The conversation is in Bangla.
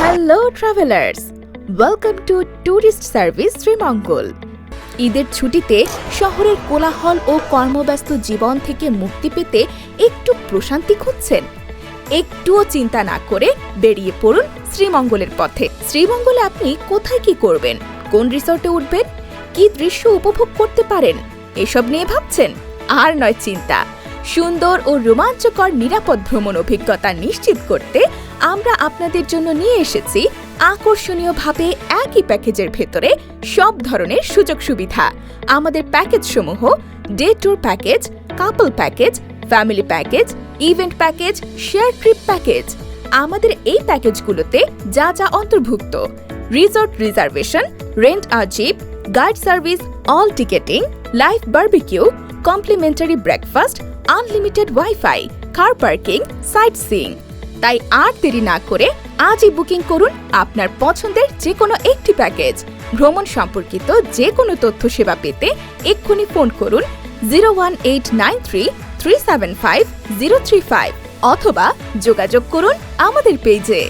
Hello travellers, welcome to tourist service Sreemangal. ঈদের ছুটিতে শহরের কোলাহল ও কর্মব্যস্ত জীবন থেকে মুক্তি পেতে একটু প্রশান্তি খুঁজছেন? একটুও চিন্তা না করে বেরিয়ে পড়ুন শ্রীমঙ্গলের পথে। শ্রীমঙ্গলে আপনি কোথায় কি করবেন, কোন রিসর্টে উঠবেন, কি দৃশ্য উপভোগ করতে পারেন, এসব নিয়ে ভাবছেন? আর নয় চিন্তা, সুন্দর ও রোমাঞ্চকর নিরাপদ ভ্রমণ অভিজ্ঞতা নিশ্চিত করতে আমরা আপনাদের জন্য নিয়ে এসেছি আকর্ষণীয়ভাবে একই প্যাকেজের ভেতরে সব ধরনের সুযোগ সুবিধা। আমাদের প্যাকেজসমূহ day tour package, couple package, family package, event package, share trip package. আমাদের এই প্যাকেজগুলোতে যা যা অন্তর্ভুক্ত: resort reservation, rent a jeep, guide service, all ticketing, live barbecue, complimentary breakfast, unlimited wifi, car parking, sightseeing. তাই আর দেরি না করে আজই বুকিং করুন আপনার পছন্দের যে কোনো একটি প্যাকেজ। ভ্রমণ সম্পর্কিত যে কোনো তথ্য সেবা পেতে এক্ষুনি ফোন করুন 01893375035 অথবা যোগাযোগ করুন আমাদের পেজে।